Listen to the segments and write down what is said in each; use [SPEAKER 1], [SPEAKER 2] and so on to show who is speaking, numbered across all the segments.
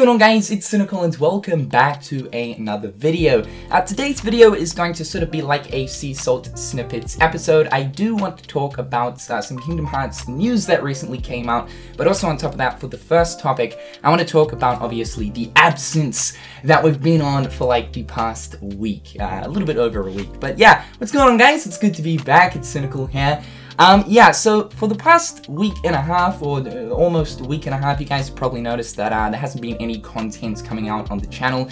[SPEAKER 1] going on, guys? It's Cynical and welcome back to another video. Today's video is going to sort of be like a Sea Salt Snippets episode. I do want to talk about some Kingdom Hearts news that recently came out, but also on top of that, for the first topic, I want to talk about obviously the absence that we've been on for like the past week, a little bit over a week. But yeah, what's going on, guys? It's good to be back. It's Cynical here. Yeah, so for the past week and a half, or almost a week and a half, you guys probably noticed that there hasn't been any content coming out on the channel.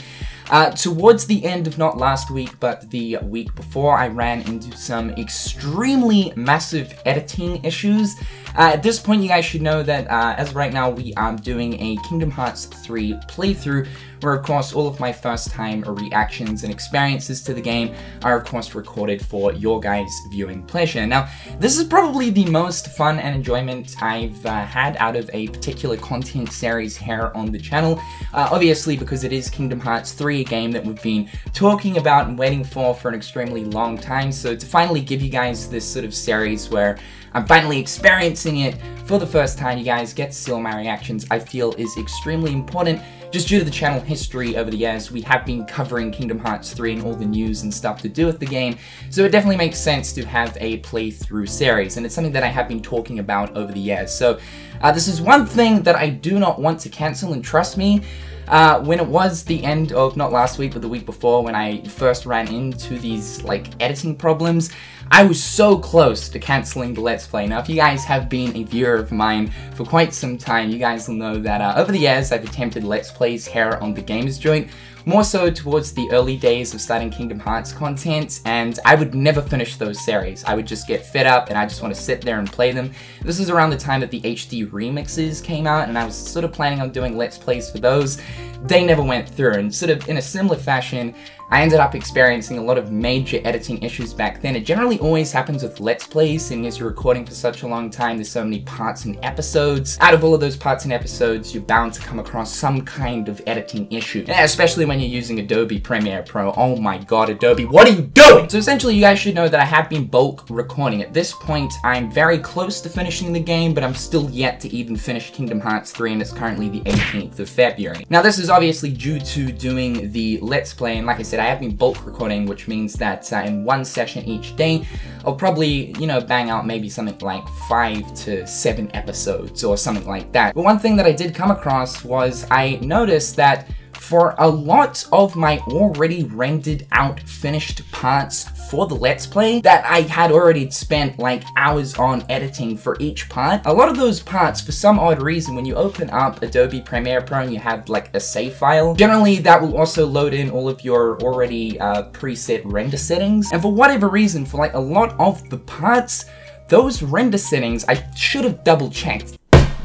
[SPEAKER 1] Towards the end of not last week, but the week before, I ran into some extremely massive editing issues. At this point, you guys should know that as of right now, we are doing a Kingdom Hearts 3 playthrough, where of course all of my first time reactions and experiences to the game are of course recorded for your guys' viewing pleasure. Now, this is probably the most fun and enjoyment I've had out of a particular content series here on the channel. Obviously because it is Kingdom Hearts 3, a game that we've been talking about and waiting for an extremely long time. So to finally give you guys this sort of series where I'm finally experiencing it for the first time, you guys get to see all my reactions, I feel is extremely important. Just due to the channel history over the years, we have been covering Kingdom Hearts 3 and all the news and stuff to do with the game, so it definitely makes sense to have a playthrough series, and it's something that I have been talking about over the years. So this is one thing that I do not want to cancel, and trust me, when it was the end of, not last week, but the week before, when I first ran into these, like, editing problems, I was so close to cancelling the Let's Play. Now, if you guys have been a viewer of mine for quite some time, you guys will know that over the years, I've attempted Let's Plays here on TheGamersJoint, more so towards the early days of starting Kingdom Hearts content, and I would never finish those series. I would just get fed up, and I just want to sit there and play them. This is around the time that the HD remixes came out, and I was sort of planning on doing Let's Plays for those. They never went through, and sort of in a similar fashion, I ended up experiencing a lot of major editing issues back then. It generally always happens with Let's Plays, seeing as you're recording for such a long time, there's so many parts and episodes. Out of all of those parts and episodes, you're bound to come across some kind of editing issue, especially when you're using Adobe Premiere Pro. Oh my god, Adobe, what are you doing? So essentially, you guys should know that I have been bulk recording. At this point, I'm very close to finishing the game, but I'm still yet to even finish Kingdom Hearts 3, and it's currently the 18th of February. Now, this is obviously due to doing the Let's Play, and like I said, I have been bulk recording, which means that in one session each day, I'll probably, you know, bang out maybe something like 5 to 7 episodes or something like that. But one thing that I did come across was I noticed that for a lot of my already rendered out finished parts for the Let's Play that I had already spent like hours on editing for each part, a lot of those parts, for some odd reason, when you open up Adobe Premiere Pro and you have like a save file, generally that will also load in all of your already preset render settings. And for whatever reason, for like a lot of the parts, those render settings, I should have double checked,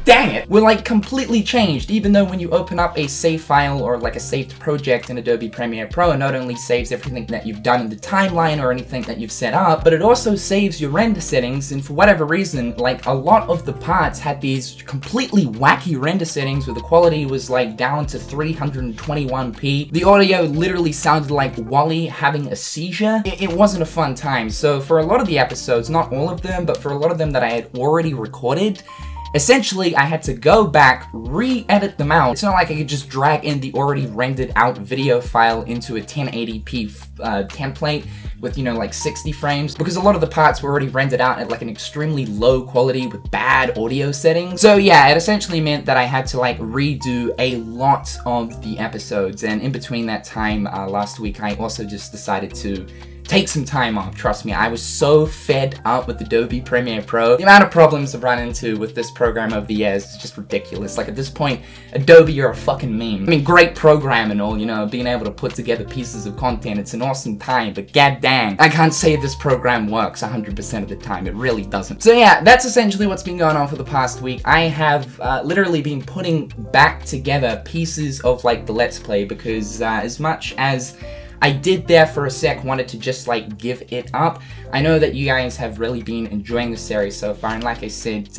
[SPEAKER 1] dang it, were like completely changed, even though when you open up a save file or like a saved project in Adobe Premiere Pro, it not only saves everything that you've done in the timeline or anything that you've set up, but it also saves your render settings. And for whatever reason, like a lot of the parts had these completely wacky render settings where the quality was like down to 321p. The audio literally sounded like Wally having a seizure. It wasn't a fun time. So for a lot of the episodes, not all of them, but for a lot of them that I had already recorded, essentially, I had to go back, re-edit them out. It's not like I could just drag in the already rendered out video file into a 1080p template with, you know, like 60 frames, because a lot of the parts were already rendered out at like an extremely low quality with bad audio settings. So yeah, it essentially meant that I had to like redo a lot of the episodes, and in between that time, last week, I also just decided to take some time off. Trust me, I was so fed up with Adobe Premiere Pro. The amount of problems I've run into with this program over the years is just ridiculous. Like at this point, Adobe, you're a fucking meme. I mean, great program and all, you know, being able to put together pieces of content, it's an awesome time, but god dang, I can't say this program works 100% of the time. It really doesn't. So yeah, that's essentially what's been going on for the past week. I have literally been putting back together pieces of like the Let's Play, because as much as I did there for a sec, wanted to just like give it up, I know that you guys have really been enjoying the series so far, and like I said,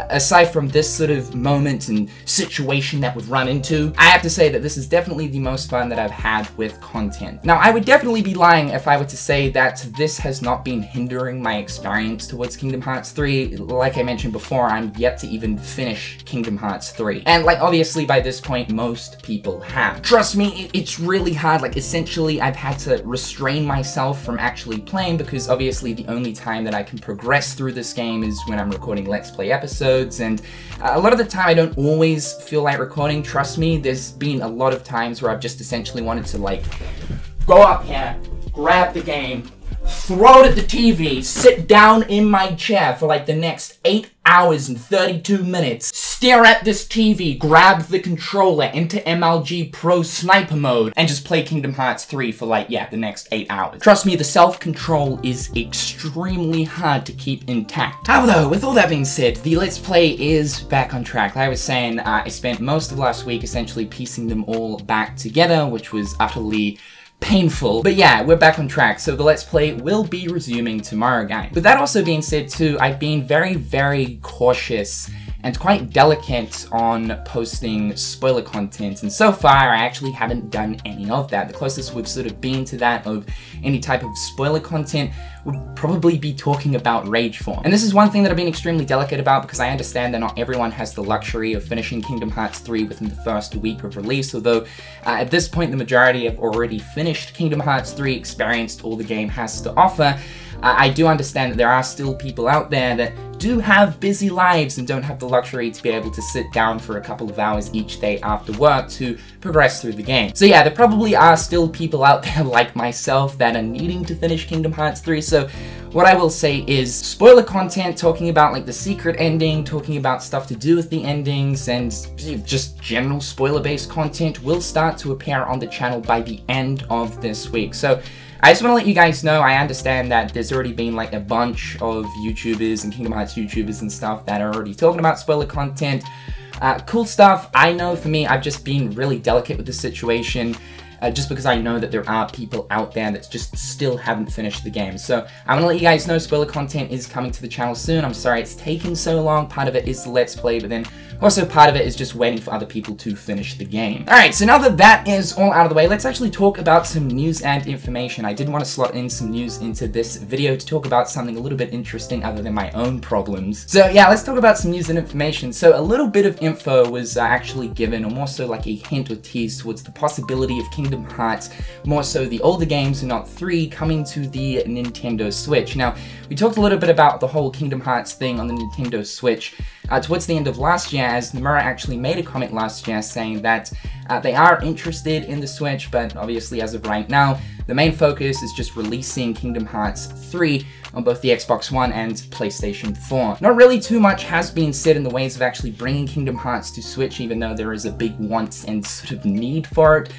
[SPEAKER 1] aside from this sort of moment and situation that we've run into, I have to say that this is definitely the most fun that I've had with content. Now, I would definitely be lying if I were to say that this has not been hindering my experience towards Kingdom Hearts 3. Like I mentioned before, I'm yet to even finish Kingdom Hearts 3. And like, obviously by this point, most people have. Trust me, it's really hard. Like, essentially, I've had to restrain myself from actually playing because obviously the only time that I can progress through this game is when I'm recording Let's Play episodes, and a lot of the time I don't always feel like recording. Trust me, there's been a lot of times where I've just essentially wanted to like go up here, grab the game, throw it at the TV, sit down in my chair for like the next 8 hours and 32 minutes, stare at this TV, grab the controller into MLG Pro Sniper mode, and just play Kingdom Hearts 3 for like, yeah, the next 8 hours. Trust me, the self-control is extremely hard to keep intact. However, with all that being said, the Let's Play is back on track. Like I was saying, I spent most of last week essentially piecing them all back together, which was utterly painful. But yeah, we're back on track, so the Let's Play will be resuming tomorrow, guys. With that also being said too, I've been very cautious and quite delicate on posting spoiler content, and so far I actually haven't done any of that. The closest we've sort of been to that of any type of spoiler content would probably be talking about Rage Form. And this is one thing that I've been extremely delicate about because I understand that not everyone has the luxury of finishing Kingdom Hearts 3 within the first week of release, although at this point the majority have already finished Kingdom Hearts 3, experienced all the game has to offer. I do understand that there are still people out there that do have busy lives and don't have the luxury to be able to sit down for a couple of hours each day after work to progress through the game. So yeah, there probably are still people out there like myself that are needing to finish Kingdom Hearts 3, so what I will say is spoiler content, talking about like the secret ending, talking about stuff to do with the endings, and just general spoiler-based content will start to appear on the channel by the end of this week. So I just want to let you guys know, I understand that there's already been like a bunch of YouTubers and Kingdom Hearts YouTubers and stuff that are already talking about spoiler content. Cool stuff. I know for me, I've just been really delicate with the situation. Just because I know that there are people out there that just still haven't finished the game. So I'm gonna let you guys know spoiler content is coming to the channel soon. I'm sorry it's taken so long. Part of it is the Let's Play, but then also part of it is just waiting for other people to finish the game. Alright, so now that that is all out of the way, let's actually talk about some news and information. I did want to slot in some news into this video to talk about something a little bit interesting other than my own problems. So yeah, let's talk about some news and information. So a little bit of info was actually given, or more so like a hint or tease towards the possibility of Kingdom Hearts, more so the older games and not 3, coming to the Nintendo Switch. Now, we talked a little bit about the whole Kingdom Hearts thing on the Nintendo Switch towards the end of last year, as Nomura actually made a comment last year saying that they are interested in the Switch, but obviously as of right now, the main focus is just releasing Kingdom Hearts 3 on both the Xbox One and PlayStation 4. Not really too much has been said in the ways of actually bringing Kingdom Hearts to Switch, even though there is a big want and sort of need for it.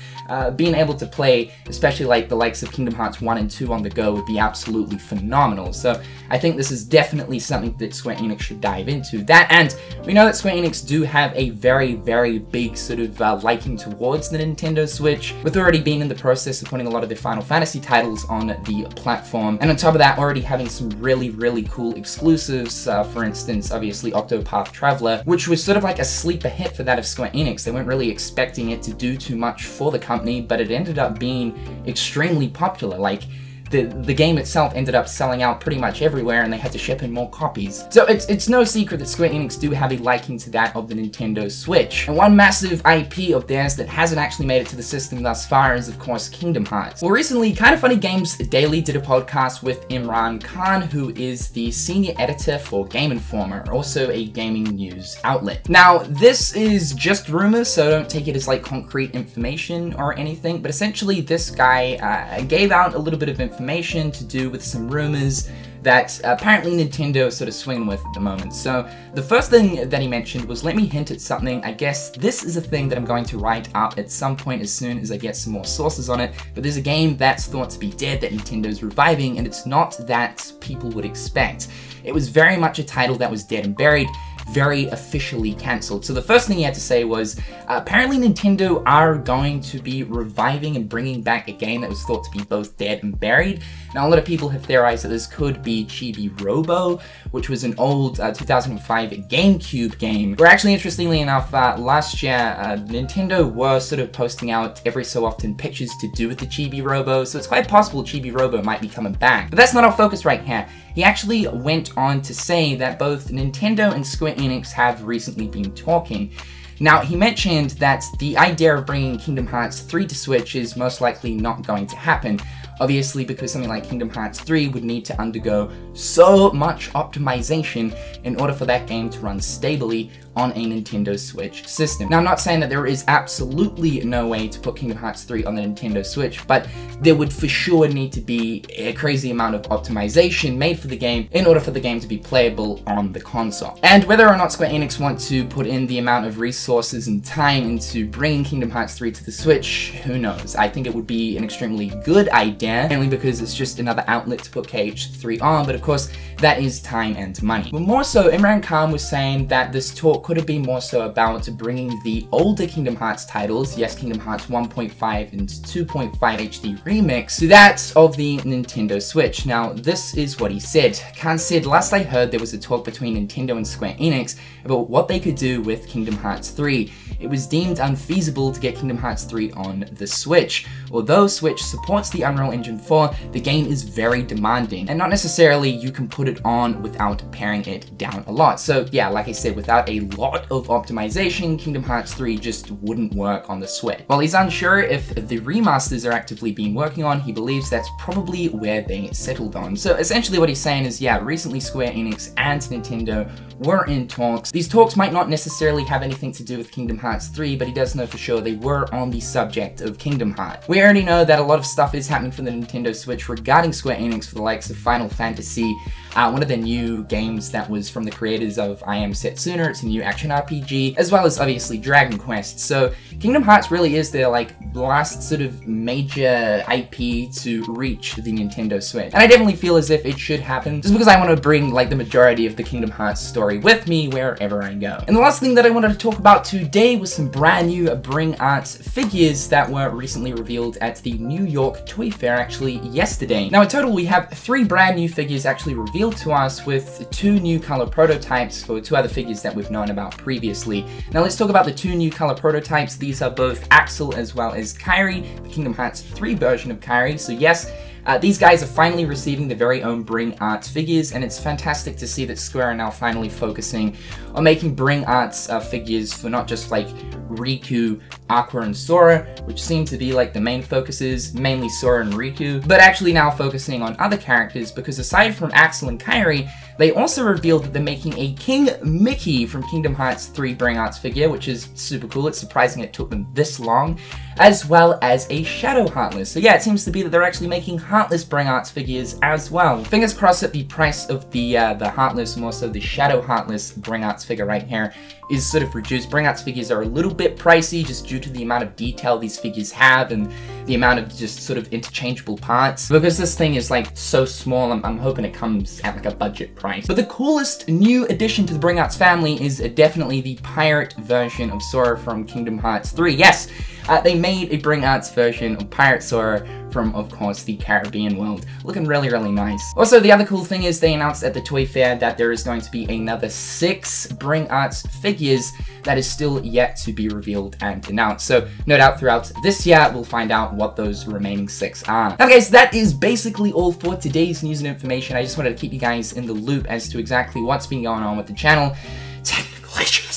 [SPEAKER 1] Being able to play, especially like the likes of Kingdom Hearts 1 and 2 on the go, would be absolutely phenomenal. So I think this is definitely something that Square Enix should dive into. That, and we know that Square Enix do have a very big sort of liking towards the Nintendo Switch, with already being in the process of putting a lot of their Final Fantasy titles on the platform, and on top of that, already having some really cool exclusives. For instance, obviously Octopath Traveler, which was sort of like a sleeper hit for that of Square Enix. They weren't really expecting it to do too much for the company, but it ended up being extremely popular. Like, the game itself ended up selling out pretty much everywhere, and they had to ship in more copies. So it's no secret that Square Enix do have a liking to that of the Nintendo Switch. And one massive IP of theirs that hasn't actually made it to the system thus far is, of course, Kingdom Hearts. Well, recently, Kinda Funny Games Daily did a podcast with Imran Khan, who is the senior editor for Game Informer, also a gaming news outlet. Now, this is just rumors, so don't take it as like concrete information or anything, but essentially this guy gave out a little bit of information to do with some rumors that apparently Nintendo is sort of swinging with at the moment. So the first thing that he mentioned was, let me hint at something. I guess this is a thing that I'm going to write up at some point as soon as I get some more sources on it, but there's a game that's thought to be dead that Nintendo's reviving, and it's not that people would expect. It was very much a title that was dead and buried. very officially cancelled. So the first thing he had to say was, apparently Nintendo are going to be reviving and bringing back a game that was thought to be both dead and buried. Now, a lot of people have theorized that this could be Chibi Robo, which was an old 2005 GameCube game, where actually, interestingly enough, last year, Nintendo were sort of posting out every so often pictures to do with the Chibi Robo, so it's quite possible Chibi Robo might be coming back. But that's not our focus right here. He actually went on to say that both Nintendo and Square Enix have recently been talking. Now, he mentioned that the idea of bringing Kingdom Hearts 3 to Switch is most likely not going to happen. Obviously, because something like Kingdom Hearts 3 would need to undergo so much optimization in order for that game to run stably on a Nintendo Switch system. Now, I'm not saying that there is absolutely no way to put Kingdom Hearts 3 on the Nintendo Switch, but there would for sure need to be a crazy amount of optimization made for the game in order for the game to be playable on the console. And whether or not Square Enix want to put in the amount of resources and time into bringing Kingdom Hearts 3 to the Switch, who knows? I think it would be an extremely good idea, mainly because it's just another outlet to put KH3 on, but of course, that is time and money. But more so, Imran Khan was saying that this talk could have been more so about bringing the older Kingdom Hearts titles, yes, Kingdom Hearts 1.5 and 2.5 HD Remix, to that of the Nintendo Switch. Now, this is what he said. Khan said, last I heard, there was a talk between Nintendo and Square Enix about what they could do with Kingdom Hearts 3. It was deemed unfeasible to get Kingdom Hearts 3 on the Switch. Although Switch supports the Unreal Engine 4, the game is very demanding, and not necessarily you can put it on without paring it down a lot. So yeah, like I said, without a lot of optimization, Kingdom Hearts 3 just wouldn't work on the Switch. While he's unsure if the remasters are actively being working on, he believes that's probably where they settled on. So essentially what he's saying is, yeah, recently Square Enix and Nintendo were in talks. These talks might not necessarily have anything to do with Kingdom Hearts 3, but he does know for sure they were on the subject of Kingdom Hearts. We already know that a lot of stuff is happening for the Nintendo Switch regarding Square Enix for the likes of Final Fantasy, one of the new games that was from the creators of I Am Setsuna. It's a new action RPG, as well as obviously Dragon Quest. So Kingdom Hearts really is their like last sort of major IP to reach the Nintendo Switch. And I definitely feel as if it should happen, just because I want to bring like the majority of the Kingdom Hearts story with me wherever I go. And the last thing that I wanted to talk about today was some brand new Bring Arts figures that were recently revealed at the New York Toy Fair actually yesterday. Now in total we have 3 brand new figures actually revealed to us, with 2 new color prototypes for 2 other figures that we've known about previously. Now let's talk about the 2 new color prototypes. These are both Axel as well as Kairi, the Kingdom Hearts 3 version of Kairi. So yes, these guys are finally receiving their very own Bring Arts figures, and it's fantastic to see that Square are now finally focusing on making Bring Arts figures for not just like Riku, Aqua, and Sora, which seem to be like the main focuses, mainly Sora and Riku, but actually now focusing on other characters, because aside from Axel and Kairi, they also revealed that they're making a King Mickey from Kingdom Hearts 3 Bring Arts figure, which is super cool. It's surprising it took them this long, as well as a Shadow Heartless. So yeah, it seems to be that they're actually making Heartless Bring Arts figures as well. Fingers crossed that the price of the Heartless, more so the Shadow Heartless Bring Arts figure right here, is sort of reduced. Bring Arts figures are a little bit pricey just due to the amount of detail these figures have and the amount of just sort of interchangeable parts. Because this thing is like so small, I'm hoping it comes at like a budget price. But the coolest new addition to the Bring Arts family is definitely the pirate version of Sora from Kingdom Hearts 3. Yes, they made a Bring Arts version of Pirate Sora from, of course, the Caribbean world. Looking really, really nice. Also, the other cool thing is they announced at the Toy Fair that there is going to be another 6 Bring Arts figures that is still yet to be revealed and announced. So, no doubt throughout this year, we'll find out what those remaining 6 are. Now, guys, that is basically all for today's news and information. I just wanted to keep you guys in the loop as to exactly what's been going on with the channel.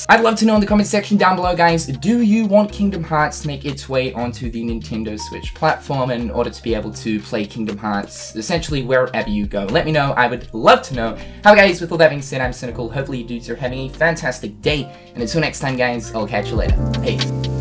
[SPEAKER 1] I'd love to know in the comment section down below, guys, do you want Kingdom Hearts to make its way onto the Nintendo Switch platform in order to be able to play Kingdom Hearts essentially wherever you go? Let me know. I would love to know. How, guys, with all that being said, I'm Cynical. Hopefully you dudes are having a fantastic day, and until next time, guys, I'll catch you later. Peace.